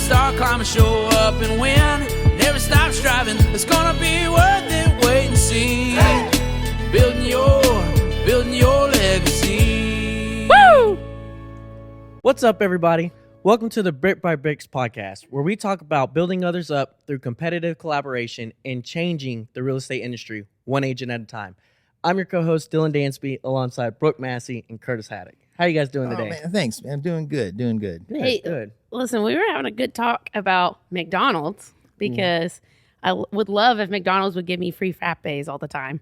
start climbing, show up and win. Never stop striving, it's gonna be worth it, wait and see. Building your legacy. Woo! What's up, everybody? Welcome to the Brick by Brix podcast, where we talk about building others up through competitive collaboration and changing the real estate industry one agent at a time. I'm your co-host, Dylan Dansby, alongside Brooke Massey and Curtis Haddock. How you guys doing today? Man, thanks, man. I'm doing good. Hey, good. Listen, we were having a good talk about McDonald's because I would love if McDonald's would give me free frappes all the time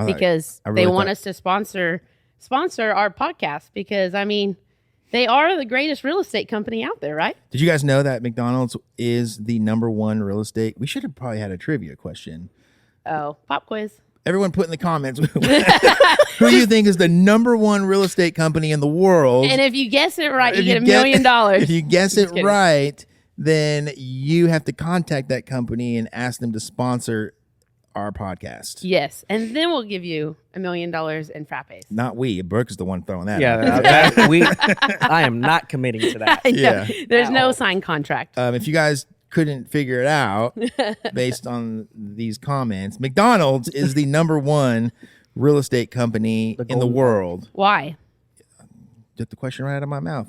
because they want us to sponsor our podcast because, I mean, they are the greatest real estate company out there, right? Did you guys know that McDonald's is the #1 real estate? We should have probably had a trivia question. Oh, pop quiz. Everyone put in the comments who do you think is the #1 real estate company in the world? And if you guess it right, you get $1 million. If you guess it right, then you have to contact that company and ask them to sponsor our podcast. Yes, and then we'll give you $1 million in frappes. Not we. Brooke is the one throwing that. Yeah, I am not committing to that. Yeah. There's no signed contract. If you guys couldn't figure it out based on these comments, McDonald's is the #1 real estate company in the world. Why? Took the question right out of my mouth.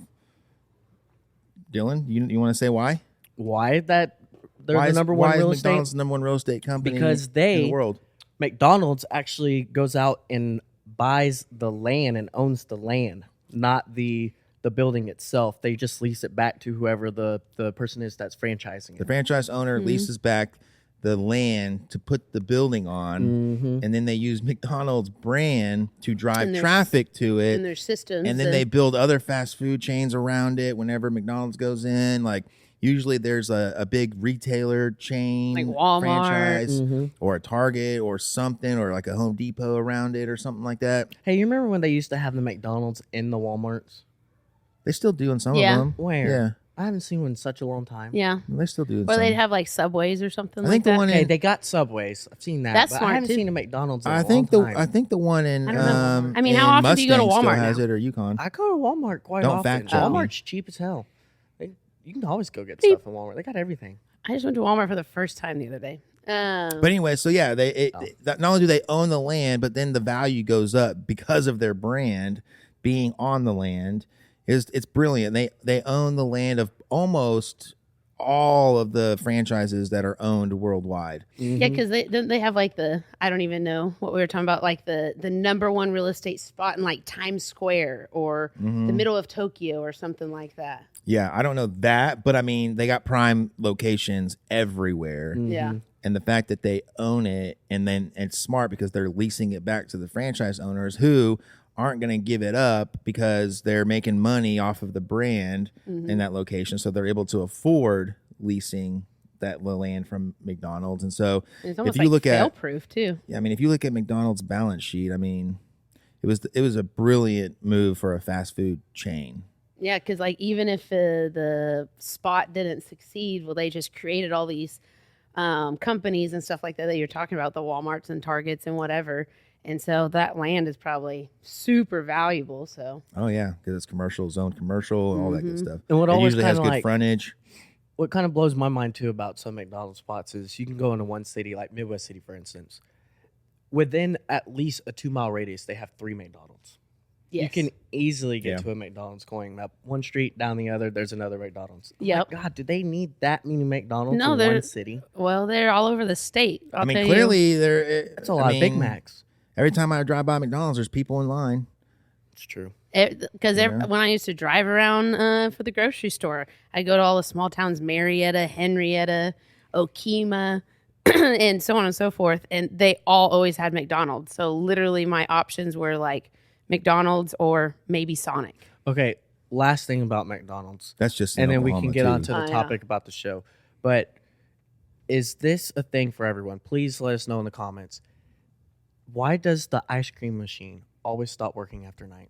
Dylan, you want to say why? Why that they're the #1 why real is estate? McDonald's the #1 real estate company Because in the world? McDonald's actually goes out and buys the land and owns the land, not the building itself. They just lease it back to whoever the person is that's franchising The it. franchise owner leases back the land to put the building on, and then they use McDonald's brand to drive traffic to it. And their systems. And then they build other fast food chains around it whenever McDonald's goes in. Like, usually there's a big retailer chain, like Walmart, franchise, or a Target or something, or like a Home Depot around it or something like that. Hey, you remember when they used to have the McDonald's in the Walmarts? They still do in some Yeah. of them. Where? Yeah. I haven't seen one in such a long time. Yeah. They still do in Or some. they'd have like Subways or something I like think the that. one Hey, in they got Subways. I've seen that. That's but smart, I haven't too. seen a McDonald's in a I long think time. the one in I don't know. I mean, how in often do you go to Mustang Walmart still has now? it, or Yukon. I go to Walmart quite Don't often. fact check me. Walmart's cheap as hell. You can always go get stuff in Walmart. They got everything. I just went to Walmart for the first time the other day. But anyway, so yeah, not only do they own the land, but then the value goes up because of their brand being on the land. It's brilliant. They own the land of almost all of the franchises that are owned worldwide. Yeah, because they have like I don't even know what we were talking about, like the #1 real estate spot in like Times Square or the middle of Tokyo or something like that. Yeah, I don't know that, but I mean, they got prime locations everywhere. Yeah. And the fact that they own it, and then it's smart because they're leasing it back to the franchise owners who aren't going to give it up because they're making money off of the brand in that location. So they're able to afford leasing the land from McDonald's. And so And it's almost if you like look at, fail-proof too. I mean, if you look at McDonald's balance sheet, I mean, it was a brilliant move for a fast food chain. Yeah, because like even if the spot didn't succeed, well, they just created all these companies and stuff like that you're talking about, the Walmarts and Targets and whatever. And so that land is probably super valuable. So Oh yeah, because it's commercial, zoned commercial, and all that good stuff. And what it always usually has kinda good like- frontage. What kind of blows my mind too about some McDonald's spots is you can go into one city, like Midwest City, for instance. Within at least a 2-mile radius, they have 3 McDonald's. yes. You can easily get to a McDonald's going up one street, down the other. There's another McDonald's. Oh my Yep. God, do they need that many McDonald's No, in they're- one city? Well, they're all over the state. I mean, clearly That's a lot of Big Macs. Every time I drive by McDonald's, there's people in line. It's true. Because when I used to drive around for the grocery store, I go to all the small towns, Marietta, Henrietta, Okemah, and so on and so forth, and they all always had McDonald's. So literally my options were like McDonald's or maybe Sonic. Okay, last thing about McDonald's. That's just in and then we Oklahoma, can get too. on to the Oh, yeah. topic about the show. But is this a thing for everyone? Please let us know in the comments. Why does the ice cream machine always stop working after night?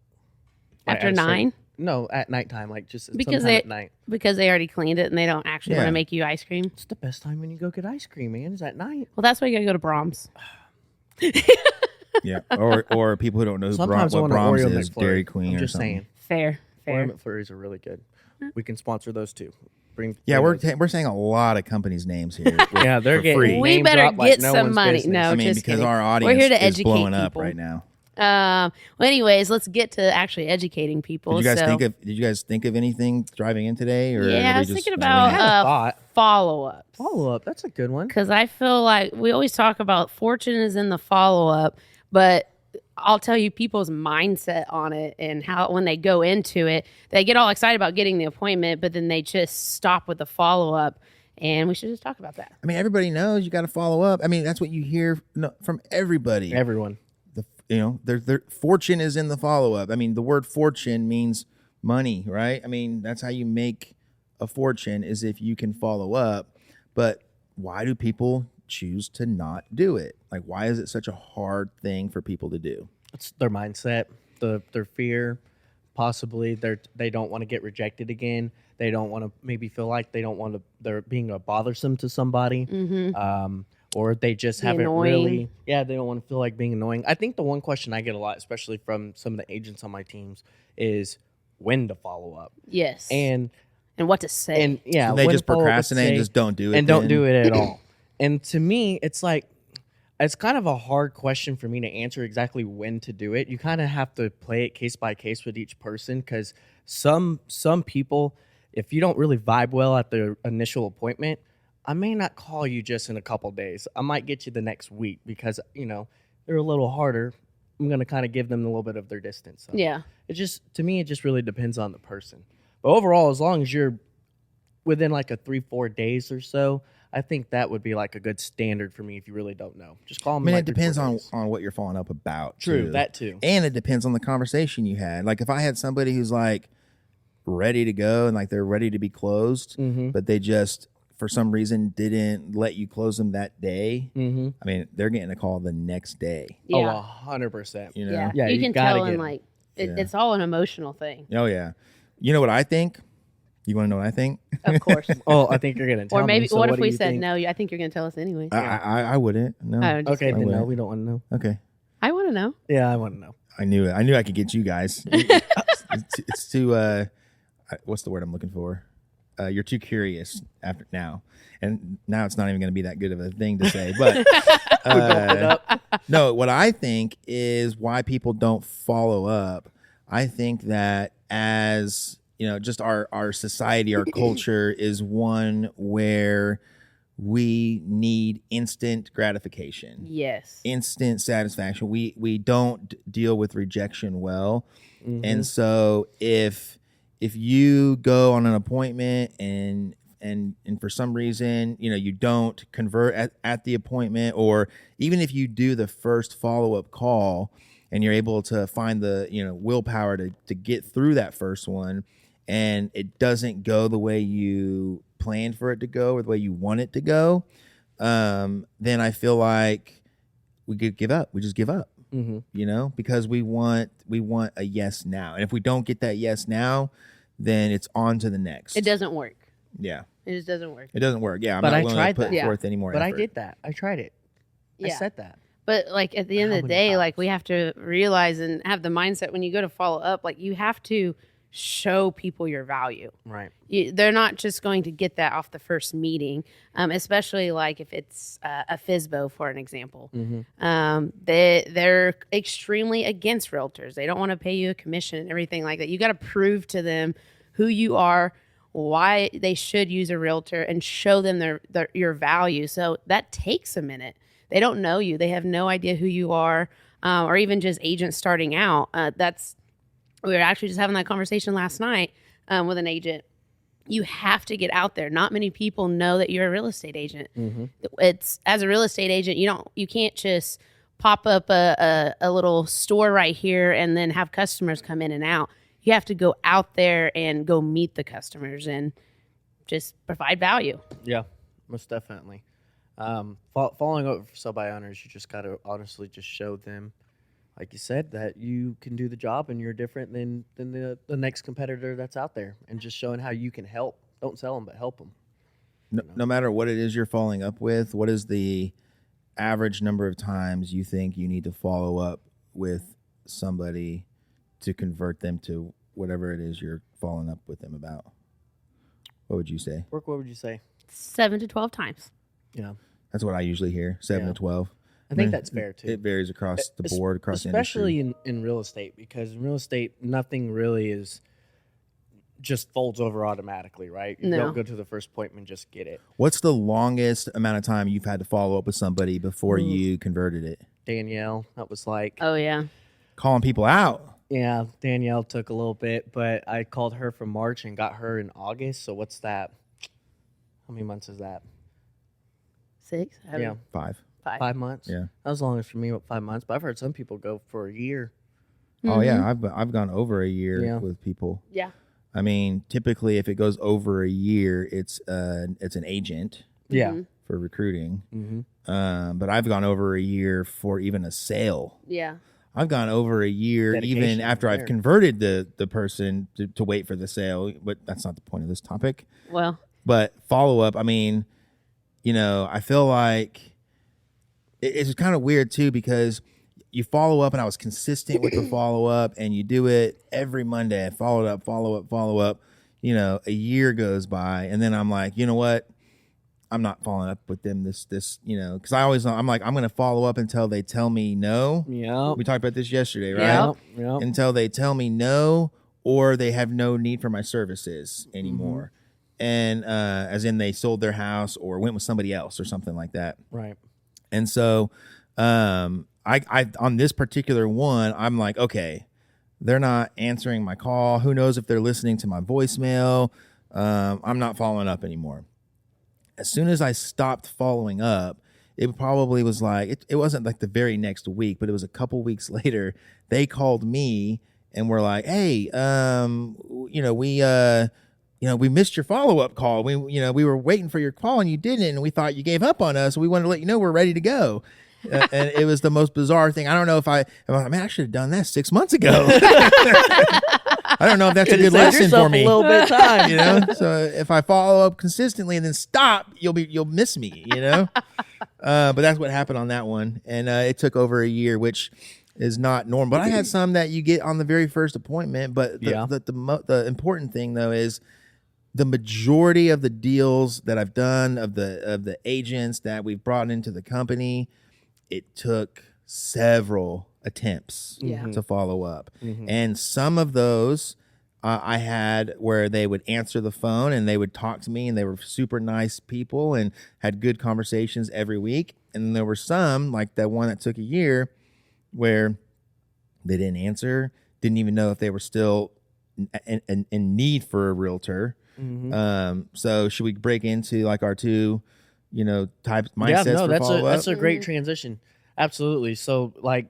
After at a certain- 9? No, at nighttime, like just Because sometime they at night. because they already cleaned it and they don't actually want Yeah. to make you ice cream. It's the best time when you go get ice cream, man. Is at night. Well, that's why you gotta go to Brahms. Yeah, or people who don't know who Sometimes I what want an Brahms Oreo is, McFlurry. Dairy Queen I'm or just something. saying. Fair. Oreo McFlurries are really good. we can sponsor those too. Yeah, bring we're saying a lot of companies' names here. yeah, they're for getting free. We name better dropped like get no some one's money. business. No, I mean, just because kidding. our We're audience here to is educate blowing up people. right now. Well, anyways, let's get to actually educating people. Did you guys think of anything driving in today? Or Yeah, are I we was just thinking kinda winging it? had a about thought. follow-ups. Follow-up, that's a good one. Because I feel like we always talk about fortune is in the follow-up, but I'll tell you people's mindset on it and how when they go into it, they get all excited about getting the appointment, but then they just stop with the follow-up. And we should just talk about that. I mean, everybody knows you got to follow up. I mean, that's what you hear from everybody. Everyone. Their fortune is in the follow up. I mean, the word fortune means money, right? I mean, that's how you make a fortune is if you can follow up. But why do people choose to not do it? Like, why is it such a hard thing for people to do? It's their mindset, their fear. Possibly they don't want to get rejected again. They don't want to maybe feel like they're being a bothersome to somebody. Or they just haven't annoying. they don't want to feel like being annoying. I think the one question I get a lot, especially from some of the agents on my teams, is when to follow up. Yes. And what to say. And yeah, So they when just to follow up, procrastinate and just don't do it. and don't then? do it at all. And to me, it's like it's kind of a hard question for me to answer exactly when to do it. You kind of have to play it case by case with each person because some people, if you don't really vibe well at the initial appointment, I may not call you just in a couple days. I might get you the next week because, they're a little harder. I'm going to kind of give them a little bit of their distance. So yeah. to me, it just really depends on the person. But overall, as long as you're within like a 3-4 days or so, I think that would be like a good standard for me if you really don't know. Just call them. I mean, like it depends 3-4 on days. what you're following up about. True, too. that too. And it depends on the conversation you had. Like if I had somebody who's like ready to go and like they're ready to be closed, but they just for some reason didn't let you close them that day. I mean, they're getting a call the next day. Yeah. Oh, 100%. You know? Yeah. Yeah, you you can gotta tell get in 'em. like it's all an emotional thing. Oh yeah. You know what I think? You want to know what I think? Of course. Oh, I think you're gonna tell Or maybe me. So what if do we you said think? no? I think you're going to tell us anyway. I wouldn't. No. Oh, just Okay, kidding. then no, wouldn't. we don't want to know. Okay. I want to know. Yeah, I want to know. I knew it. I knew I could get you guys. It's too what's the word I'm looking for? You're too curious after now. And now it's not even going to be that good of a thing to say, but no, what I think is why people don't follow up. I think that as just our society, our culture is one where we need instant gratification. Yes. Instant satisfaction. We don't deal with rejection well. And so if you go on an appointment and for some reason, you don't convert at the appointment, or even if you do the first follow-up call and you're able to find the, willpower to get through that first one and it doesn't go the way you planned for it to go or the way you want it to go, then I feel like we could give up. We just give up, because we want a yes now. And if we don't get that yes now, then it's on to the next. It doesn't work. Yeah. It just doesn't work. It doesn't work. Yeah. I'm But not I willing tried to put that. forth any more But effort. I did that. I tried it. I Yeah. said that. But like at the end How of the many day, like times? we have to realize and have the mindset when you go to follow up, like you have to show people your value. Right. They're not just going to get that off the first meeting, especially like if it's a FISBO, for an example. They're extremely against realtors. They don't want to pay you a commission and everything like that. You got to prove to them who you are, why they should use a realtor, and show them your value. So that takes a minute. They don't know you. They have no idea who you are, or even just agents starting out. We were actually just having that conversation last night with an agent. You have to get out there. Not many people know that you're a real estate agent. It's as a real estate agent, you can't just pop up a little store right here and then have customers come in and out. You have to go out there and go meet the customers and just provide value. Yeah, most definitely. Following up for sell by owners, you just got to honestly just show them, like you said, that you can do the job and you're different than the next competitor that's out there, and just showing how you can help. Don't sell them, but help them. No matter what it is you're following up with, what is the average number of times you think you need to follow up with somebody to convert them to whatever it is you're following up with them about? What would you say? Brooke, what would you say? 7 to 12 times. Yeah. That's what I usually hear, 7 to 12. I think that's fair too. It varies across the board, across the especially industry. in real estate, because in real estate, nothing really is just folds over automatically, right? You No. don't go to the first appointment and just get it. What's the longest amount of time you've had to follow up with somebody before you converted it? Danielle, that was like, Oh, yeah. Calling people out. yeah, Danielle took a little bit, but I called her from March and got her in August. So what's that? How many months is that? 6? Yeah, 5. 5 months. Yeah. That was long as for me, 5 months. But I've heard some people go for a year. Oh yeah, I've gone over a year with people. Yeah. I mean, typically if it goes over a year, it's an agent Yeah. for recruiting. Mm-hmm. But I've gone over a year for even a sale. Yeah. I've gone over a year Dedication even after I've there. converted the person to wait for the sale. But that's not the point of this topic. Well, But follow up, I mean, I feel like it's kind of weird too, because you follow up, and I was consistent with the follow up, and you do it every Monday. I follow up. A year goes by, and then I'm like, you know what? I'm not following up with them this, because I'm like, I'm going to follow up until they tell me no. Yeah. We talked about this yesterday, right? Yeah. Until they tell me no, or they have no need for my services anymore. And as in they sold their house or went with somebody else or something like that. Right. And so I on this particular one, I'm like, okay, they're not answering my call. Who knows if they're listening to my voicemail? I'm not following up anymore. As soon as I stopped following up, it probably was like, it wasn't like the very next week, but it was a couple weeks later. They called me and were like, hey, we missed your follow-up call. We were waiting for your call and you didn't, and we thought you gave up on us. We wanted to let you know we're ready to go. And it was the most bizarre thing. I don't know if I should have done that 6 months ago. I don't know if that's a good lesson for me. A little bit of time, So if I follow up consistently and then stop, you'll miss me, But that's what happened on that one. And it took over a year, which is not normal. But I had some that you get on the very first appointment. But the important thing though is the majority of the deals that I've done, of the agents that we've brought into the company, it took several attempts to follow up. And some of those I had where they would answer the phone and they would talk to me, and they were super nice people and had good conversations every week. And then there were some, like that one that took a year, where they didn't answer, didn't even know if they were still in need for a realtor. So should we break into like our two, types mindsets for follow-up? That's a great transition. Absolutely. So like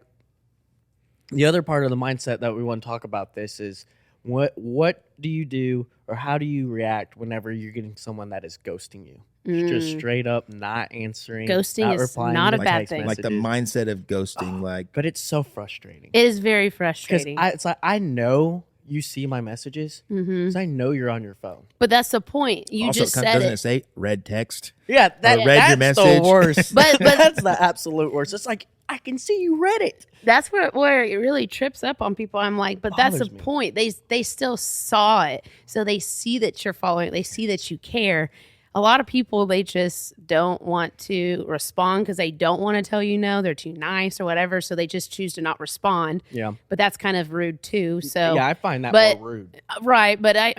the other part of the mindset that we want to talk about this is what do you do, or how do you react whenever you're getting someone that is ghosting you? Just straight up not answering. Ghosting not is replying not to a my bad text thing. Like the messages. mindset of ghosting, But it's so frustrating. It is very Because frustrating. it's like, I know you see my messages because I know you're on your phone. But that's the point. You also, just said doesn't it. it say red text? Yeah, read your that's message. the worst. But- that's the absolute worst. It's like, I can see you read it. That's where it really trips up on people. I'm like, but that's the Bothers me. point. They still saw it. So they see that you're following. They see that you care. A lot of people, they just don't want to respond because they don't want to tell you no. They're too nice or whatever. So they just choose to not respond. Yeah. But that's kind of rude too. So Yeah, I find that but- more rude. right. But I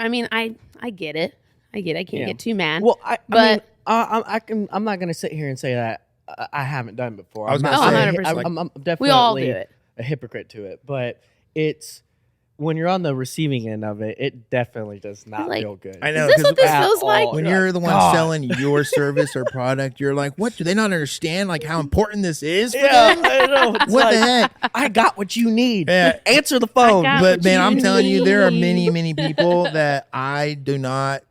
get it. I can't get too mad. Well, But- I'm not going to sit here and say that I haven't done it before. I was I'm gonna not- say, 100%. I'm definitely We all do it. a hypocrite to it, but it's when you're on the receiving end of it, it definitely does not Like, feel good. I know, Is this what this at feels like? all. When you're the one God. selling your service or product, you're like, what? Do they not understand like how important this is for Yeah, them? I know. It's What like, the heck? I got what you need. Yeah. Answer the phone. got But what man, you I'm telling you, there are need. many, many people that I do not.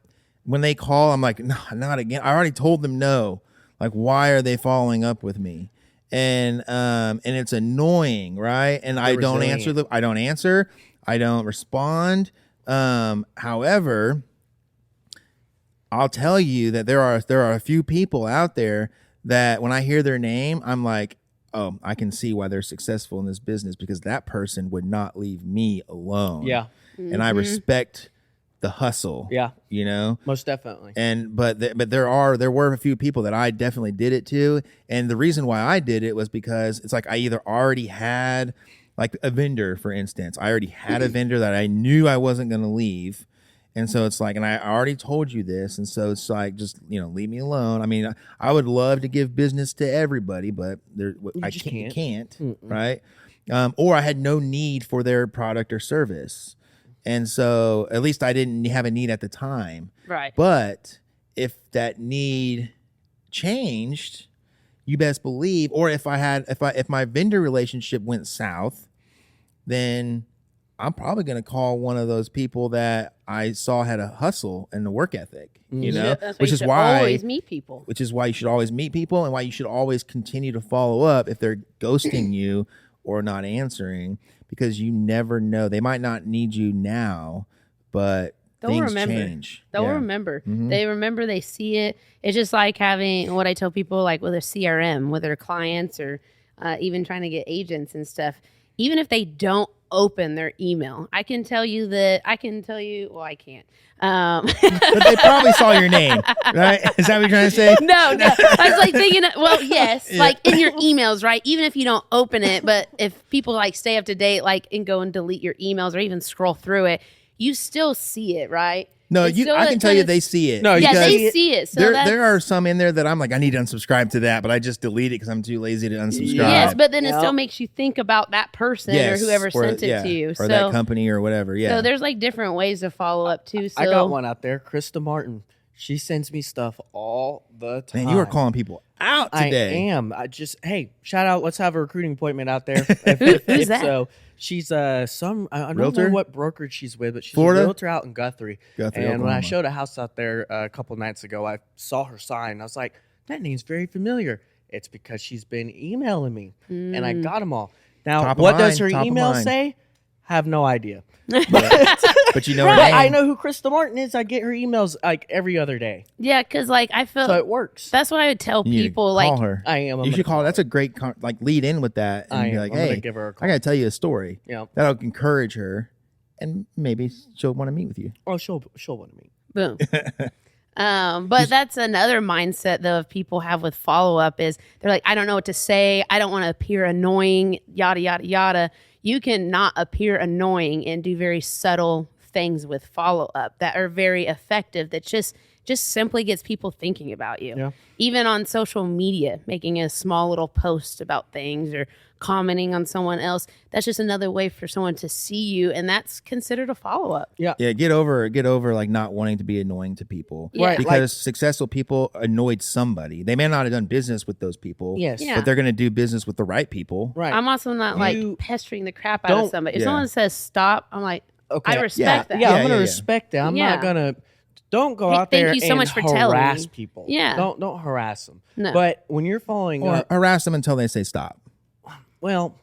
When they call, I'm like, no, not again. I already told them no. Like, why are they following up with me? And it's annoying, right? And I don't answer. I don't respond. However, I'll tell you that there are a few people out there that when I hear their name, I'm like, oh, I can see why they're successful in this business, because that person would not leave me alone. Yeah. And I respect the hustle. Yeah. You know? Most definitely. And but there were a few people that I definitely did it to, and the reason why I did it was because it's like I either already had like a vendor, for instance. I already had a vendor that I knew I wasn't going to leave. And so it's like, and I already told you this. And so it's like, just, leave me alone. I mean, I would love to give business to everybody, but I can't, right? Or I had no need for their product or service. And so at least I didn't have a need at the time. Right. But if that need changed, you best believe, or if my vendor relationship went south, then I'm probably going to call one of those people that I saw had a hustle and a work ethic, Which is why always meet people. Which is why you should always meet people, and why you should always continue to follow up if they're ghosting you or not answering, because you never know. They might not need you now, but things change. They'll remember. Mm-hmm. They remember, they see it. It's just like having what I tell people, like with a CRM, with their clients, or even trying to get agents and stuff. Even if they don't open their email, I can tell you, well, I can't. But they probably saw your name, right? Is that what you're trying to say? No. I was like thinking, well, yes, like in your emails, right? Even if you don't open it, but if people like stay up to date, like, and go and delete your emails or even scroll through it, you still see it, right? No, I can tell you they see it. No, they see it. So there are some in there that I'm like, I need to unsubscribe to that, but I just delete it because I'm too lazy to unsubscribe. Yes, but then it still makes you think about that person or whoever sent it to you. Or that company or whatever, So there's like different ways to follow up too. So I got one out there, Krista Martin. She sends me stuff all the time. Man, you are calling people out today. I am. Hey, shout out. Let's have a recruiting appointment out there. Who's that? So she's I don't realtor? know what brokerage she's with, but she's Florida? a realtor out in Guthrie. And Oklahoma. when I showed a house out there a couple nights ago, I saw her sign. I was like, that name's very familiar. It's because she's been emailing me, and I got them all. Now, what does her email say? Have no idea. But you know her name. I know who Krista Martin is. I get her emails like every other day. Yeah, because like I feel so it works. That's what I would tell people. Call like her. I am. You should call her. That's a great lead in with that. And be like, hey, give her a call. I got to tell you a story. Yeah, that'll encourage her, and maybe she'll want to meet with you. Oh, she'll want to meet. Boom. But that's another mindset though of people have with follow up is they're like, I don't know what to say. I don't want to appear annoying. Yada yada yada. You can not appear annoying and do very subtle things with follow up that are very effective. That just simply gets people thinking about you. Yeah. Even on social media, making a small little post about things or commenting on someone else. That's just another way for someone to see you, and that's considered a follow up. Yeah. Yeah. Get over like not wanting to be annoying to people. Yeah. Right. Because successful people annoyed somebody. They may not have done business with those people. Yes. Yeah. But they're going to do business with the right people. Right. I'm also not like pestering the crap out of somebody. If someone says stop, I'm like, okay. I respect that. Yeah, I'm going to respect that. I'm not going to. Don't go out there thank you so and much for telling harass me. people. Yeah. Don't harass them. No. But when you're following Or up, harass them until they say stop. well,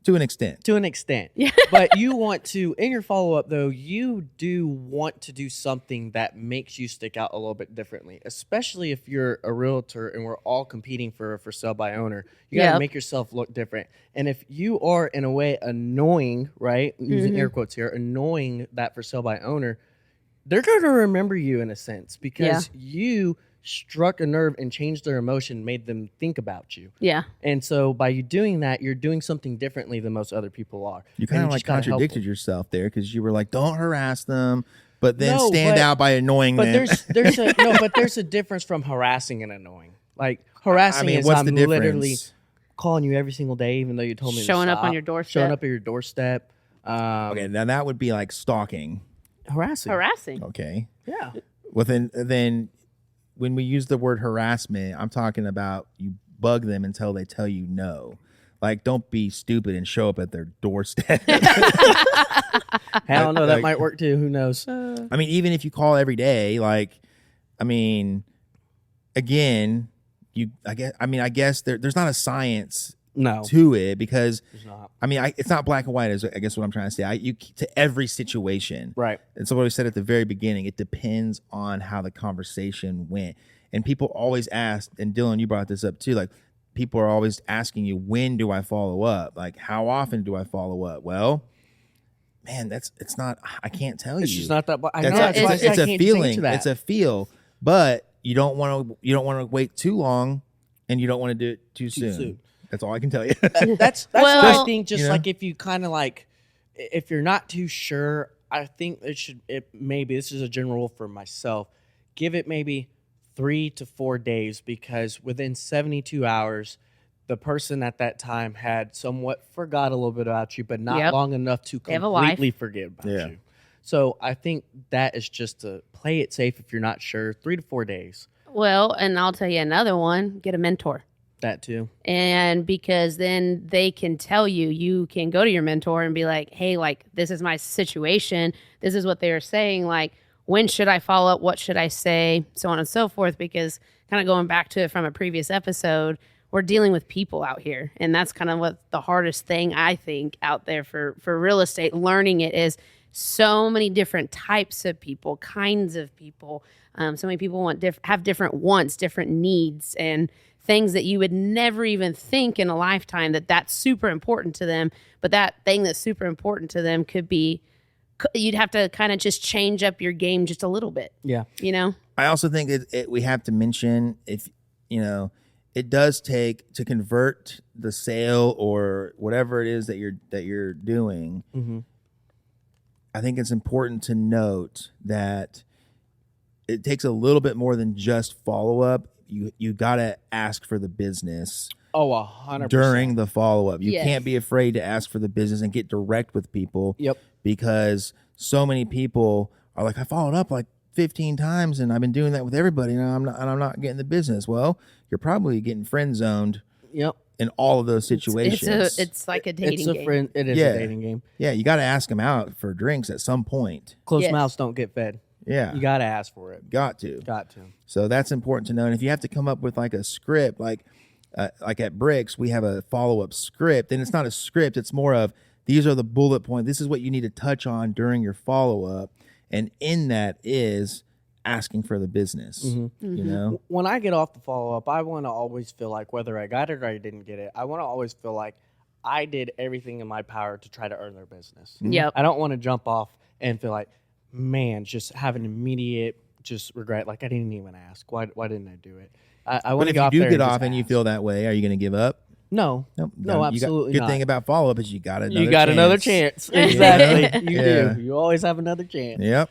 to an extent. Yeah. But you want to, in your follow-up, though, you do want to do something that makes you stick out a little bit differently, especially if you're a realtor and we're all competing for sale by owner. You got to make yourself look different. And if you are, in a way, annoying, right, using air quotes here, annoying that for sale by owner, they're going to remember you in a sense because you struck a nerve and changed their emotion, made them think about you. Yeah. And so by you doing that, you're doing something differently than most other people are. You kind of like contradicted yourself there because you were like, don't harass them, but then stand out by annoying them. But there's a difference from harassing and annoying. Like harassing is what's I'm the difference? Literally calling you every single day, even though you told me showing to up stop, on your doorstep. Showing up at your doorstep. Okay, now that would be like stalking. Harassing. Okay. Yeah. Well, then when we use the word harassment, I'm talking about you bug them until they tell you no. Like, don't be stupid and show up at their doorstep. Hell no, that might work too. Who knows? I mean, even if you call every day, like, I mean, again, I guess there's not a science to it because I mean, it's not black and white. Is I guess what I'm trying to say. To every situation, right? And so what we said at the very beginning, it depends on how the conversation went. And people always ask, and Dylan, you brought this up too. Like, people are always asking you, when do I follow up? Like, how often do I follow up? Well, man, it's not. I can't tell you. It's just not that. I That's know. a- That's why I it's can't a change feeling. that. It's a feel, but you don't want to wait too long, and you don't want to do it too soon. That's all I can tell you. That's Well- what I think. Just You know? like if you kind of like, if you're not too sure, I think maybe this is a general rule for myself. Give it maybe 3 to 4 days, because within 72 hours, the person at that time had somewhat forgot a little bit about you, but not Yep. long enough to They have a life. completely forget about Yeah. you. So I think that is just to play it safe. If you're not sure, 3 to 4 days. Well, and I'll tell you another one, get a mentor. That too. And because then they can tell you can go to your mentor and be like, hey, like, this is my situation. This is what they are saying. Like, when should I follow up? What should I say? So on and so forth. Because kind of going back to it from a previous episode, we're dealing with people out here. And that's kind of what the hardest thing I think out there for real estate, learning it is so many different types of people, kinds of people. So many people have different wants, different needs, and things that you would never even think in a lifetime that's super important to them. But that thing that's super important to them could be, you'd have to kind of just change up your game just a little bit. Yeah. You know? I also think we have to mention, if it does take to convert the sale or whatever it is that you're doing. Mm-hmm. I think it's important to note that it takes a little bit more than just follow up. You got to ask for the business. Oh, 100%. During the follow up. You Yes. can't be afraid to ask for the business and get direct with people. Yep. Because so many people are like, I followed up like 15 times and I've been doing that with everybody and I'm not getting the business. Well, you're probably getting friend zoned Yep. in all of those situations. It's like a dating It's a game. friend. It is Yeah. a dating game. Yeah, you got to ask them out for drinks at some point. Closed Yes. mouths don't get fed. Yeah, You got to ask for it. got to. Got to. So that's important to know. And if you have to come up with like a script, like at Brix, we have a follow-up script, and it's not a script. It's more of, these are the bullet points. This is what you need to touch on during your follow-up. And in that is asking for the business, you know? When I get off the follow up, I want to always feel like, whether I got it or I didn't get it, I want to always feel like I did everything in my power to try to earn their business. Yep. I don't want to jump off and feel like, man, just have an immediate just regret. Like, I didn't even ask. Why didn't I do it? I But want to if get you off do there get and off just and you ask. feel that way, are you going to give up? No. Nope. No, absolutely Good not. thing about follow-up is you got another You got another chance. Exactly. You Yeah. do. You always have another chance. Yep.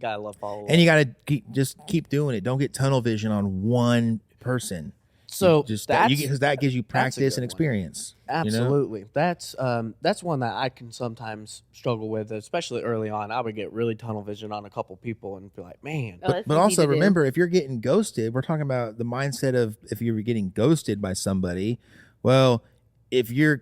Gotta love follow up. And you got to keep doing it. Don't get tunnel vision on one person. So Just that's because that gives you that's a practice good and one. experience. you know? Absolutely. That's one that I can sometimes struggle with, especially early on. I would get really tunnel vision on a couple people and be like, man, Oh, that's But easy also to do. remember, if you're getting ghosted, we're talking about the mindset of if you're getting ghosted by somebody. Well, if your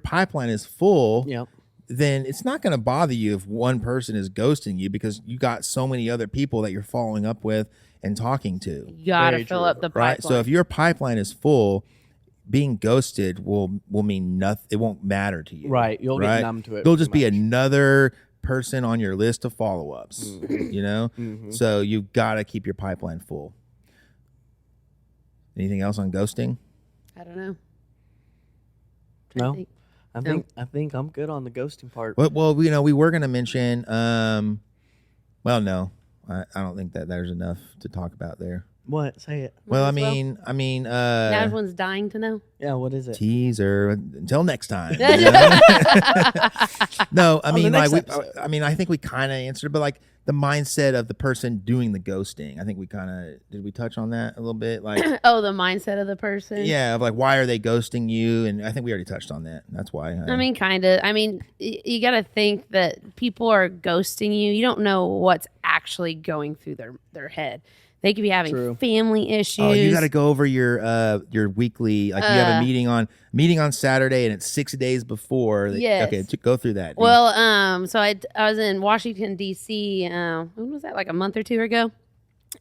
pipeline is full, yeah, then it's not going to bother you if one person is ghosting you, because you got so many other people that you're following up with and talking to. You gotta Very fill true. up the Right. pipeline. So if your pipeline is full, being ghosted will mean nothing. It won't matter to you. right. You'll Right? get numb to it. There'll just be pretty much. another person on your list of follow-ups. You know? Mhm. So you've got to keep your pipeline full. Anything else on ghosting? I don't know. No? think- I think I'm good on the ghosting part. Well, we were going to mention. Well, no, I don't think that there's enough to talk about there. What? Say it. Well, I as well. mean, Now everyone's dying to know. Yeah. What is it? teaser until next time. you know? No, I On the mean, next like, episode. I think we kind of answered, but like the mindset of the person doing the ghosting. I think we kind of did. We touch on that a little bit, like, Oh, the mindset of the person. yeah, of like, why are they ghosting you? And I think we already touched on that. That's why. I mean, kind of. I mean, you got to think that people are ghosting you. You don't know what's actually going through their head. They could be having True. family issues. Oh, you got to go over your weekly. Like, you have a meeting on Saturday, and it's 6 days before. Yes. Okay, go through that. Well, so I was in Washington D.C. When was that? Like a month or two ago,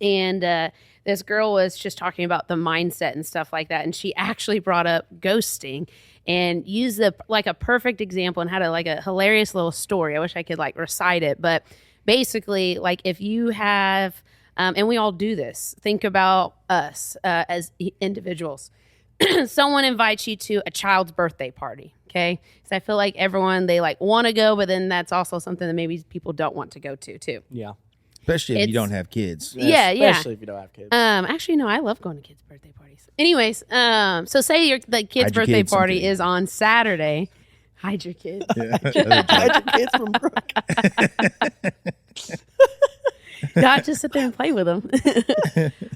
and this girl was just talking about the mindset and stuff like that, and she actually brought up ghosting and used a perfect example and had a hilarious little story. I wish I could like recite it, but basically, like, if you have and we all do this. Think about us as individuals. someone invites you to a child's birthday party. Okay. So I feel like everyone, they like want to go, but then that's also something that maybe people don't want to go to too. Yeah. Especially if you It's- don't have kids. Yeah. Especially if you don't have kids. Actually, no, I love going to kids' birthday parties. Anyways, so say the kid's Hide your birthday kids, I'm party kidding. is on Saturday. Hide your kids. Hide your kids from Brooke. Not just sit there and play with them.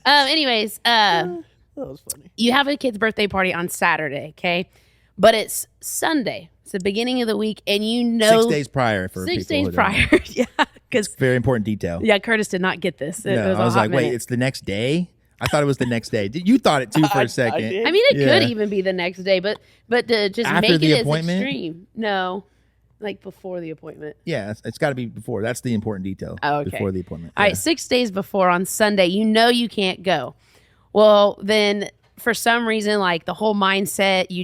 Anyways, That was funny. you have a kid's birthday party on Saturday, okay? But it's Sunday. It's the beginning of the week, and you know 6 days prior for 6 people days who don't know. prior. Yeah, because Very important detail. Curtis did not get this. It No, was I was a hot like, wait, minute. it's the next day? I thought it was the next day. You thought it too for I a second. did. I mean, it Yeah. could even be the next day, but to just After make the it as appointment? extreme. No, like before the appointment. Yeah, it's got to be before. That's the important detail. Oh, okay. Before the appointment. All right, 6 days before on Sunday, you know you can't go. Well, then for some reason, like the whole mindset, you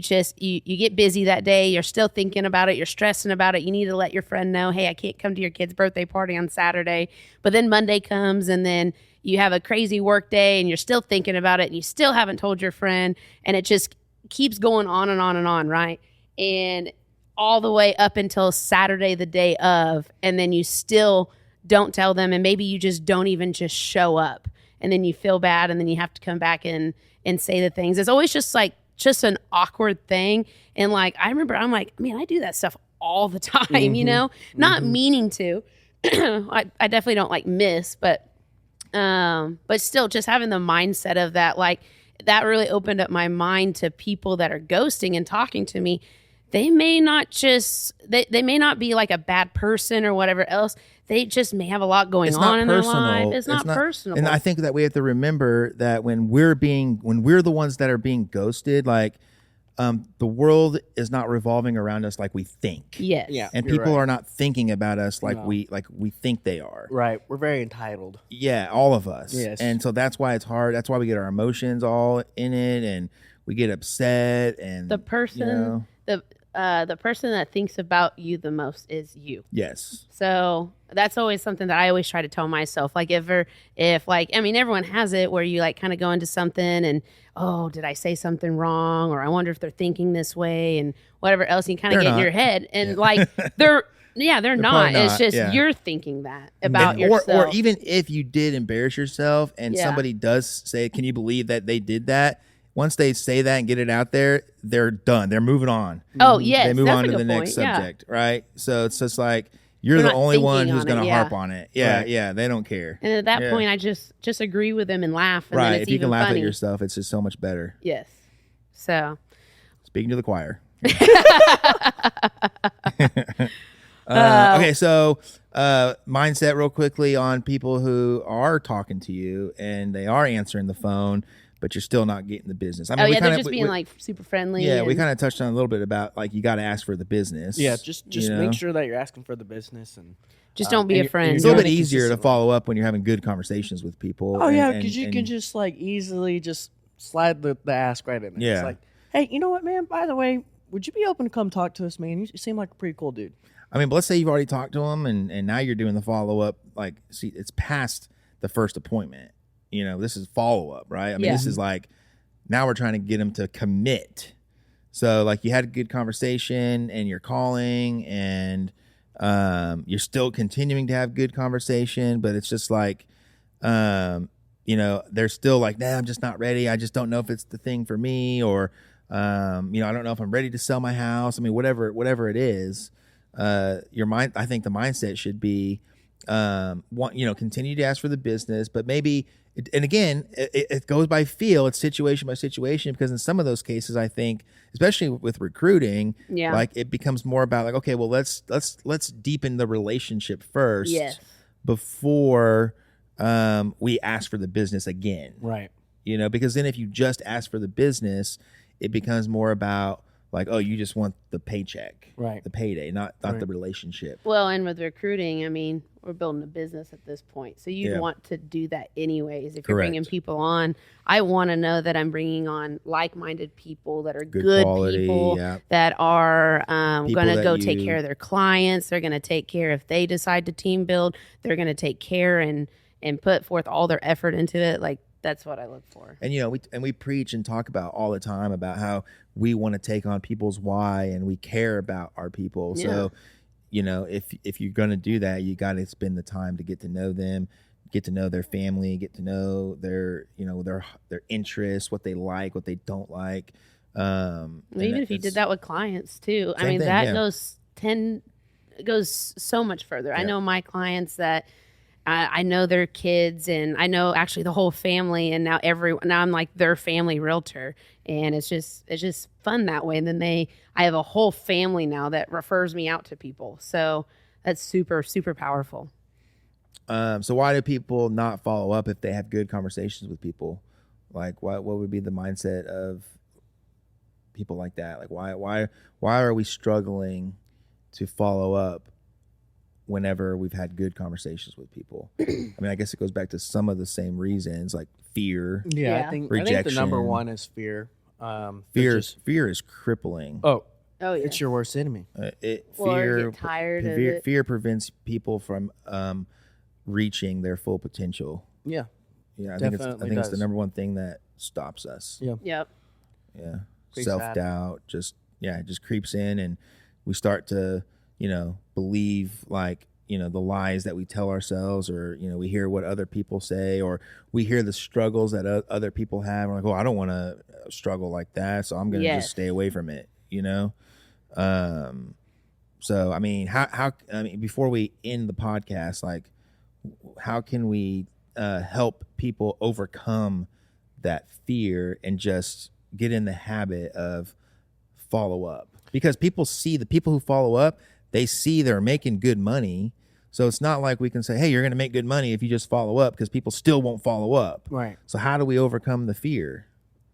get busy that day. You're still thinking about it. You're stressing about it. You need to let your friend know, hey, I can't come to your kid's birthday party on Saturday. But then Monday comes and then you have a crazy work day and you're still thinking about it and you still haven't told your friend. And it just keeps going on and on and on, right? And all the way up until Saturday, the day of, and then you still don't tell them, and maybe you just don't even just show up, and then you feel bad, and then you have to come back and say the things. It's always just an awkward thing. And like I remember, I'm like, I do that stuff all the time, you know, not meaning to. I definitely don't like miss, but still, just having the mindset of that, like that really opened up my mind to people that are ghosting and talking to me. They may not they may not be like a bad person or whatever else. They just may have a lot going It's on not in personal. their life. It's not personal. And I think that we have to remember that when we're the ones that are being ghosted, like the world is not revolving around us like we think. Yes. Yeah. And You're people right. are not thinking about us like No. we think they are. Right. We're very entitled. Yeah, all of us. Yes. And so that's why it's hard. That's why we get our emotions all in it, and we get upset. And The person, the person that thinks about you the most is you. yes, So that's always something that I always try to tell myself. Like if everyone has it where you like kind of go into something and, oh, did I say something wrong? Or I wonder if they're thinking this way and whatever else. You kind of They're get in not. your head and like they're not. probably It's not, just yeah. you're thinking that about And- yourself. or even if you did embarrass yourself and Yeah. somebody does say, "Can you believe that they did that?" Once they say that and get it out there, they're done. They're moving on. Oh, yes. They move that's on a to the good next point. Yeah. subject, right? So it's just like you're They're the not only one thinking who's on going it, to yeah. harp on it. Yeah, Right. yeah, they don't care. And at that Yeah. point, I just agree with them and laugh. And then Right? it's If you even can laugh funny. at yourself, it's just so much better. Yes. So. Speaking to the choir. Okay, so mindset real quickly on people who are talking to you and they are answering the phone, but you're still not getting the business. I mean, Oh, yeah, they're kinda- just being like super friendly. yeah, we and- kind of touched on a little bit about like you got to ask for the business. Yeah. Just you know? make sure that you're asking for the business and Just don't be and a you're- friend. and It's you're a little bit doing it easier to consistently. follow up when you're having good conversations with people. Oh yeah, and- because you and- can just like easily just slide the ask right in there. Yeah. It's like, hey, you know what, man? By the way, would you be open to come talk to us, man? You seem like a pretty cool dude. I mean, but let's say you've already talked to them and now you're doing the follow up. Like, see, it's past the first appointment. You know, this is follow up, right? I mean, Yeah. this is like now we're trying to get them to commit. So, like, you had a good conversation and you're calling and you're still continuing to have good conversation, but it's just like, you know, they're still like, nah, I'm just not ready. I just don't know if it's the thing for me, or, you know, I don't know if I'm ready to sell my house. I mean, whatever it is, your mind, I think the mindset should be, continue to ask for the business, but maybe, and again, it goes by feel. It's situation by situation, because in some of those cases, I think, especially with recruiting, Yeah. like it becomes more about like, okay, well, let's deepen the relationship first, Yes. before we ask for the business again. Right. You know, because then if you just ask for the business, it becomes more about like, oh, you just want the paycheck, Right. the payday, not Right. the relationship. Well, and with recruiting, I mean, we're building a business at this point. So you'd Yeah. want to do that anyways. If you're bringing Correct. people on, I want to know that I'm bringing on like-minded people that are Good good quality, people yeah. that are People going to that go take you- care of their clients. They're going to take care if they decide to team build. They're going to take care and put forth all their effort into it. Like That's what I look for. And we preach and talk about all the time about how we want to take on people's why, and we care about our people. So, if you're going to do that, you got to spend the time to get to know them, get to know their family, get to know their interests, what they like, what they don't like. Even if you did that with clients too, I mean, thing, that yeah. goes so much further. I know my clients that I know their kids, and I know actually the whole family, and now I'm like their family realtor, and it's just fun that way. And then I have a whole family now that refers me out to people, so that's super, super powerful. So why do people not follow up if they have good conversations with people? Like, what would be the mindset of people like that? Like, why are we struggling to follow up whenever we've had good conversations with people? I mean, I guess it goes back to some of the same reasons, like fear. Yeah, Yeah. I think Rejection. the number one is fear. Fear is crippling. Oh yeah. It's your worst enemy. Fear get tired of it. Fear prevents people from reaching their full potential. Yeah. Yeah, I think Definitely it's the does. number one thing that stops us. Yeah. Yep. Yeah. Pretty Self-doubt it just creeps in, and we start to, believe like, the lies that we tell ourselves, or, we hear what other people say, or we hear the struggles that other people have. We're like, oh, I don't want to struggle like that, so I'm going to just stay away from it, So, I mean, before we end the podcast, like, how can we help people overcome that fear and just get in the habit of follow up? Because people see the people who follow up, they see they're making good money. So it's not like we can say, hey, you're going to make good money if you just follow up, because people still won't follow up. Right. So how do we overcome the fear?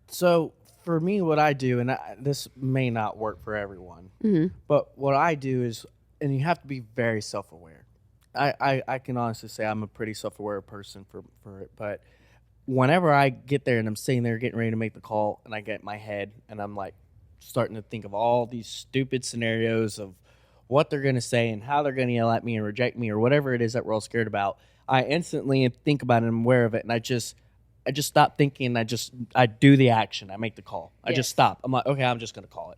So for me, what I do, and this may not work for everyone, Mm-hmm. but what I do is, and you have to be very self-aware. I can honestly say I'm a pretty self-aware person for it, but whenever I get there and I'm sitting there getting ready to make the call, and I get in my head and I'm like starting to think of all these stupid scenarios of what they're going to say and how they're going to yell at me and reject me or whatever it is that we're all scared about, I instantly think about it and I'm aware of it, and I just stop thinking. I do the action. I make the call. I just stop. I'm like, okay, I'm just going to call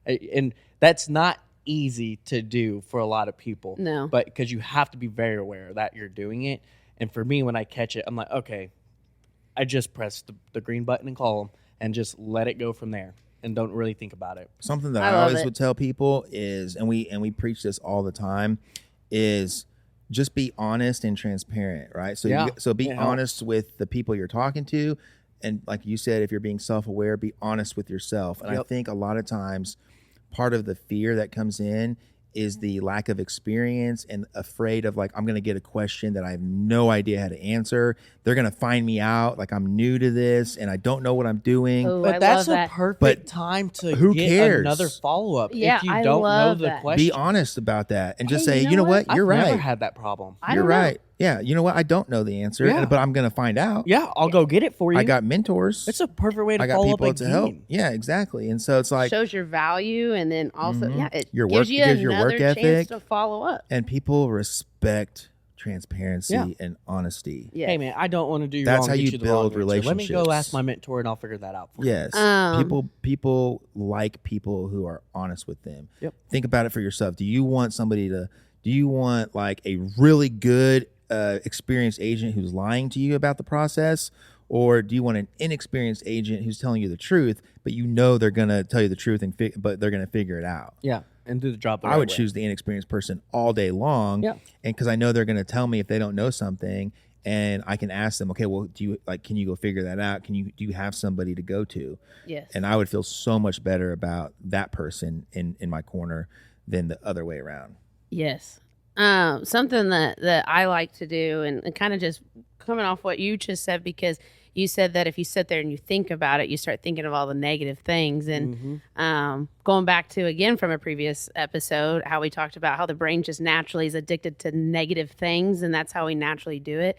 it. And that's not easy to do for a lot of people. No. But because you have to be very aware that you're doing it. And for me, when I catch it, I'm like, okay, I just press the green button and call them, and just let it go from there and don't really think about it. Something that I I love always it. would tell people is, and we preach this all the time, is just be honest and transparent, right? So Yeah. so be It honest with the people you're talking to, and like you said, if you're being self-aware, be honest with yourself. And I Yep. think a lot of times part of the fear that comes in is the lack of experience and afraid of, like, I'm going to get a question that I have no idea how to answer. They're going to find me out like I'm new to this and I don't know what I'm doing. Oh, But I that's love a that. perfect But time to who get cares? another follow-up Yeah, if you I don't know love the that. question. Be honest about that and just Hey, say, you you know know what? I've You're never right. had that problem. I You're don't know. right. Yeah. You know what? I don't know the answer, Yeah. but I'm going to find out. Yeah, I'll go get it for you. I got mentors. It's a perfect way to I got follow up people again. to help. Yeah, exactly. And so it's like, Shows your value, and then also it Your gives work- you it gives your another work chance ethic. to follow up. and people respect transparency Yeah. and honesty. Yeah. Hey man, I don't want to do you That's wrong. how get you the wrong build answer. Let me go relationships. ask my mentor and I'll figure that out for you. Yes. People like people who are honest with them. Yep. Think about it for yourself. Do you want like a really good experienced agent who's lying to you about the process? Or do you want an inexperienced agent who's telling you the truth, but you know they're going to tell you the truth but they're going to figure it out? Yeah, and do the job the I right would way. choose the inexperienced person all day long. Yeah. And because I know they're going to tell me if they don't know something, and I can ask them, okay, well, can you go figure that out? Do you have somebody to go to? Yes. And I would feel so much better about that person in my corner than the other way around. Yes. Something that I like to do, and kind of just coming off what you just said, because you said that if you sit there and you think about it, you start thinking of all the negative things. And going back to, again, from a previous episode, how we talked about how the brain just naturally is addicted to negative things, and that's how we naturally do it.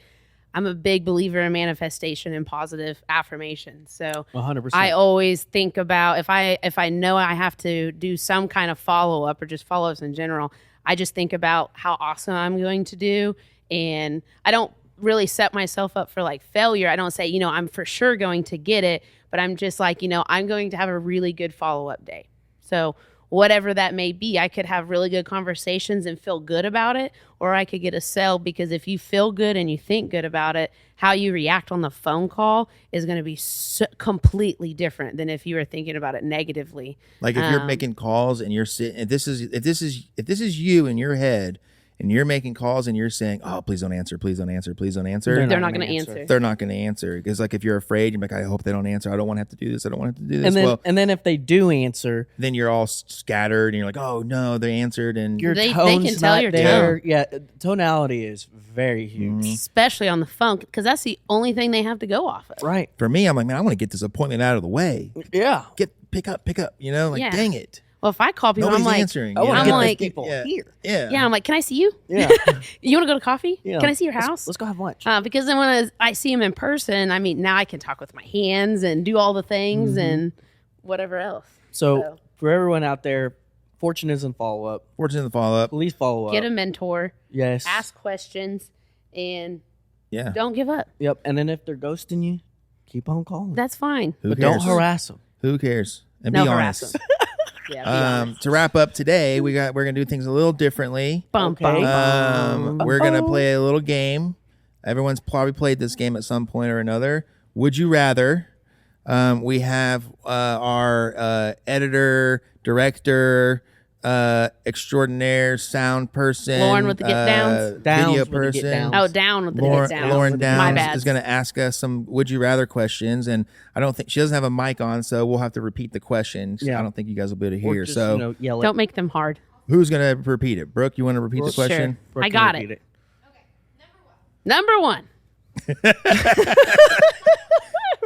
I'm a big believer in manifestation and positive affirmation. So 100%. I always think about, if I know I have to do some kind of follow-up or just follow-ups in general, I just think about how awesome I'm going to do. And I don't really set myself up for like failure. I don't say, you know, I'm for sure going to get it, but I'm just like, you know, I'm going to have a really good follow-up day. So whatever that may be, I could have really good conversations and feel good about it, or I could get a sell, because if you feel good and you think good about it, how you react on the phone call is going to be completely different than if you were thinking about it negatively. Like if you're making calls and you're sitting, if this is you in your head, and you're making calls and you're saying, "Oh, please don't answer, please don't answer, please don't answer." They're not going to answer. They're not going to answer, because like if you're afraid, you're like, "I hope they don't answer. I don't want to have to do this. I don't want to have to do this." And then if they do answer, then you're all scattered and you're like, "Oh no, they answered." And your They tone's can tell not your there. Yeah, tonality is very huge. Especially on the phone, because that's the only thing they have to go off of. Right. for me, I'm like, man, I want to get this appointment out of the way. Yeah. Pick up. You know, like Yeah. dang it, Well, if I call people, nobody's I'm like, answering. I want I'm to get like- those people here. yeah, I'm like, can I see you? Yeah. You want to go to coffee? Yeah. Can I see your house? Let's go have lunch. Because then when I see them in person, I mean, now I can talk with my hands and do all the things and whatever else. So for everyone out there, fortune isn't follow up. Fortune in the follow up. Please follow up. Get a mentor, Yes. ask questions, and Yeah. don't give up. Yep. And then if they're ghosting you, keep on calling. That's fine. Who but cares? don't harass them. Who cares? And No be harass honest. them. Yeah, be honest. To wrap up today, we're gonna do things a little differently. Bum, Okay. bum, bum. We're gonna play a little game. Everyone's probably played this game at some point or another. Would you rather? We have our editor, director, extraordinaire, sound person, Lauren with the get downs? Downs video with the get person. downs. Oh, down with the Lauren, get down. Lauren My Downs bad. is going to ask us some would you rather questions, and I don't think she doesn't have a mic on, so we'll have to repeat the questions. Yeah. I don't think you guys will be able to Or hear. just, So yell it. Don't make them hard. who's going to repeat it? Brooke, you want to repeat the Sure. question? Brooke I can got repeat it. Number one.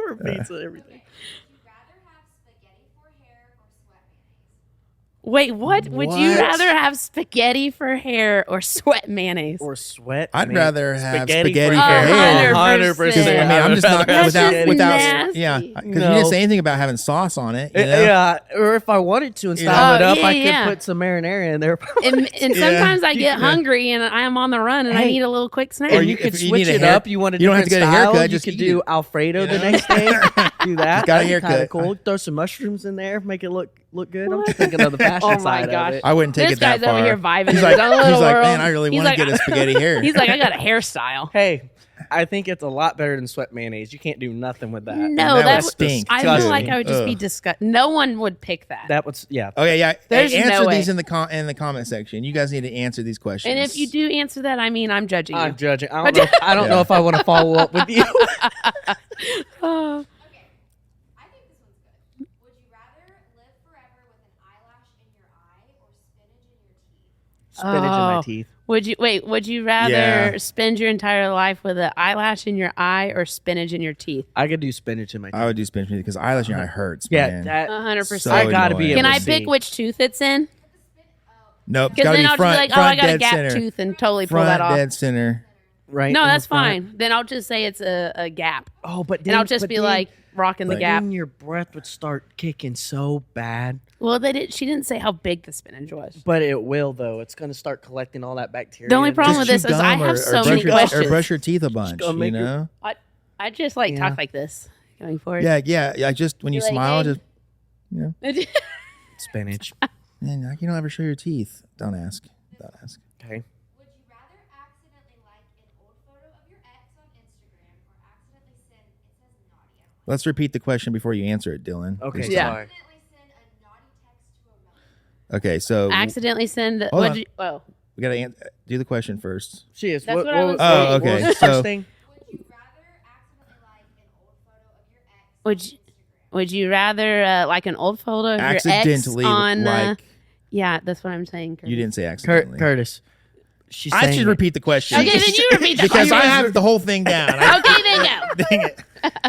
Repeats everything. Wait, what? Would you What? rather have spaghetti for hair or sweat mayonnaise? Or sweat. I'd rather have spaghetti for Oh, hair. 100%. I mean, I'm just not That's without just without nasty. yeah, because you No. didn't say anything about having sauce on it. You know? Yeah, or if I wanted to and You know? style it Oh, up, yeah, I could yeah. put some marinara in there. And sometimes I get hungry and I am on the run and I Hey. need a little quick snack. Or you- you could if you switch need a it hair- up. You want a you don't have different to get a style. haircut, You just could eat do it. Alfredo You the know? next day. Do that. got a That'd be kinda haircut. cool. Throw some mushrooms in there. Make it look good. I'm just thinking of the fashion Oh my side gosh. of it. I wouldn't take This it that guy's over far. here vibing He's in like, his own little man, world. I really He's want to like, get a spaghetti hair. He's like, I got a hairstyle. Hey, I think it's a lot better than sweat mayonnaise. You can't do nothing with that. No, that that would stink. I Trust feel like me. I would just be Ugh. disgusted. No one would pick that. That was yeah. Okay, yeah. There's Hey, answer no these way. in the comment section. You guys need to answer these questions. And if you do answer that, I mean, I'm judging you. I'm judging. I don't know if I want to follow up with you. Oh. I think this one's good. Would you rather live forever with an eyelash in your eye or spinach in your teeth? Spinach in my Oh. teeth. Would you rather Yeah. spend your entire life with an eyelash in your eye or spinach in your teeth? I could do spinach in my teeth. I would do spinach because eyelash in your eye hurts. Yeah, man. that 100%. So I gotta annoying. be. Can able I to pick see. which tooth it's in? Nope. It's Because got to then be I'll front, just be like, oh, front I got a dead gap center. tooth and totally pull Front that off. dead center. right? No, in the that's front? fine. Then I'll just say it's a gap. Oh, but And I'll then- just but be then- like rocking the but gap. Then your breath would start kicking so bad. Well, she didn't say how big the spinach was. But it will though. It's gonna start collecting all that bacteria. The only and problem just- with this is I have so many questions. Or brush your teeth a bunch, go you make your- know? I just like Yeah. talk like this going forward. Yeah. I just, when you You're like, smile, hey. just, spinach. man, how can you don't ever show your teeth? Don't ask. Okay. Would you rather accidentally like an old photo of your ex on Instagram or accidentally send, it says naughty, I don't like Let's repeat the question before you answer it, Dylan. Okay. Please. Yeah. Sorry. accidentally send a naughty text to a relative. Okay, so Accidentally send. Hold What'd on. you? Oh, we got to do the question first. She is. That's what, what I was was, saying. what Oh, okay. was the So- first thing? Would you rather accidentally like an old photo of your ex Would on you- Instagram? would you rather like an old photo of your ex Accidentally, on? like, Yeah, that's what I'm saying. Curtis. you didn't say accidentally. Curtis. She's I saying should it. repeat the question. Okay, then you repeat the because I question. have the whole thing down. Okay, then go. Dang it.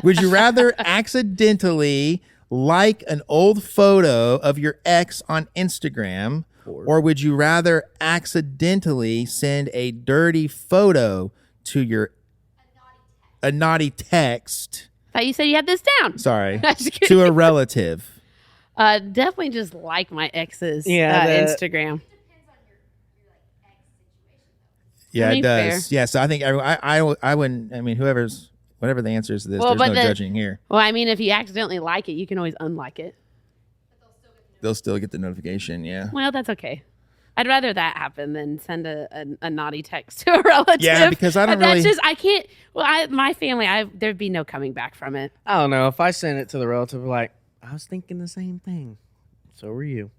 Would you rather accidentally like an old photo of your ex on Instagram, or would you rather accidentally send a dirty photo to your a naughty text? Thought you said you had this down. Sorry, Just kidding. to a relative. Definitely just like my ex's Yeah, Instagram. Depends on your like ex situation Yeah, I mean, it does. fair. Yeah, so I think I wouldn't. I mean, whatever the answer is to this, Well, there's but no judging here. Well, I mean, if you accidentally like it, you can always unlike it. They'll still get the notification. Yeah. Well, that's okay. I'd rather that happen than send a naughty text to a relative. Yeah, because I don't That's really. just I can't. Well, my family, there'd be no coming back from it. I don't know. If I send it to the relative, like, I was thinking the same thing. So were you.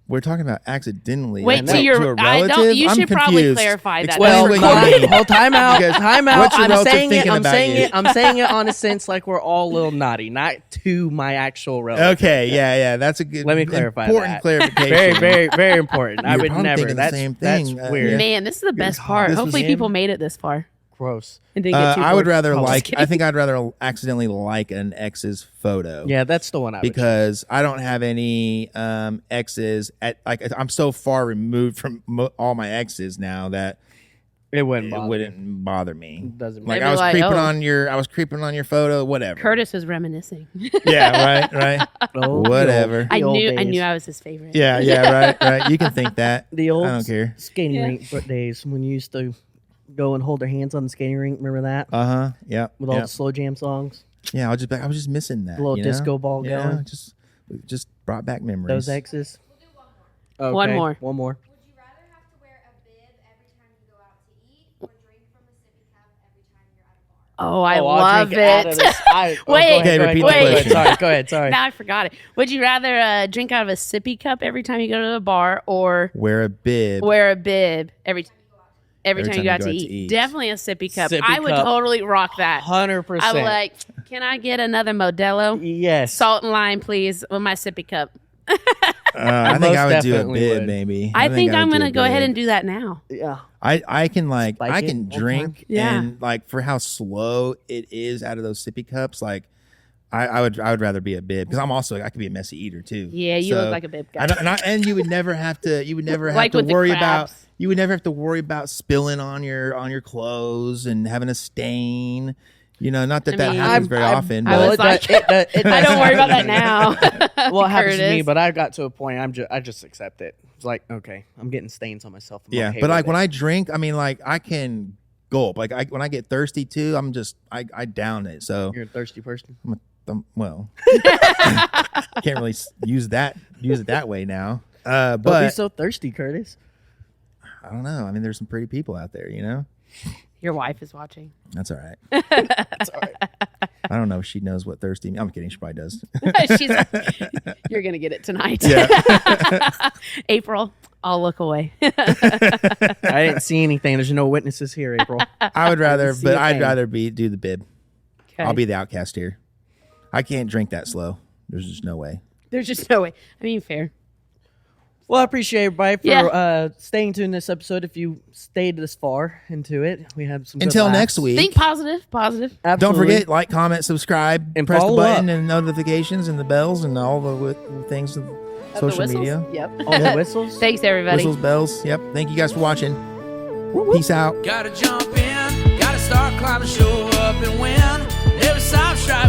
We're talking about accidentally. Wait to till a relative. You I'm should probably confused. clarify that. Explain Well, what That's you mean. hold time out. Because Time out. what's your I'm relative saying it. thinking I'm about saying you? it. I'm saying it on a sense like we're all a little naughty, not to my actual relative. Okay, yeah, that's a good. Let me clarify important that. clarification. Very, very, very important. I You're would probably never. thinking the That's same thing. That's weird. Man, this is the best part. This was Hopefully, him. people made it this far Gross. and didn't get too I would bored. rather Oh, just like. kidding. I think I'd rather accidentally like an ex's photo. Yeah, that's the one I would. Because I don't have any exes at like I'm so far removed from all my exes now that It wouldn't it bother. wouldn't bother me. Doesn't Like They'd I be was like, creeping oh. on your photo, whatever. Curtis is reminiscing. Yeah, right. Oh, Whatever. The old I days. knew I was his favorite. Yeah, right. You can think that. The old I don't care. skating Yeah. rink days when you used to go and hold their hands on the skating rink. Remember that? Yeah. With all the slow jam songs. Yeah, I was just missing that. The little you know? disco ball Yeah, going. just brought back memories. Those exes. Okay, One more. One more. Would you rather have to wear a bib every time you go out to eat or drink from a sippy cup every time you're at a bar? Oh, I I'll love drink out of it. this. Wait. Okay, repeat the Go ahead. question. Sorry, go ahead. Sorry. Now I forgot it. Would you rather drink out of a sippy cup every time you go to the bar or Wear a bib. wear a bib every time you go out to eat? Definitely a sippy cup. Sippy I would cup. totally rock that. 100%. I would like, can I get another Modelo? Yes. Salt and lime, please, with my sippy cup. I think Most I would do a definitely bib, would. maybe. I think I I'm would do going to a go ahead bib. and do that now. Yeah. I can Spike I it can one drink time. Yeah. and like for how slow it is out of those sippy cups, like I would rather be a bib because I could be a messy eater too. Yeah, you look like a bib guy. And you would never have to Like with the worry about crabs. you would never have to worry about spilling on your clothes and having a stain. You know, not that I mean, happens very often. I but was like, I don't worry about that now. Well, it happens to me, Curtis. but I got to a point. I just accept it. It's like, okay, I'm getting stains on myself. I'm yeah, okay but with like when it. I drink, I mean, like I can gulp. Like when I get thirsty too, I down it. So You're a thirsty person. well, can't really use it that way now. Don't be But so thirsty, Curtis. I don't know. I mean, there's some pretty people out there, you know. Your wife is watching. That's all right. That's all right. I don't know if she knows what thirsty means. I'm kidding. She probably does. She's like, you're going to get it tonight. Yeah. April, I'll look away. I didn't see anything. There's no witnesses here, April. I would rather, see but a I'd thing. rather do the bib. Okay. I'll be the outcast here. I can't drink that slow. There's just no way. There's just no way. I mean, fair. Well, I appreciate everybody for Yeah. staying tuned this episode. If you stayed this far into it, we had some. good Until laughs. next week. Think positive. Don't Absolutely. forget, like, comment, subscribe, And press the follow button up. and notifications and the bells and all the things of Of the social whistles? media. Yep. all the whistles. Thanks, everybody. Whistles, bells. Yep. Thank you guys for watching. Peace out. Gotta jump in, gotta start climbing, show up and win. Never stop striving.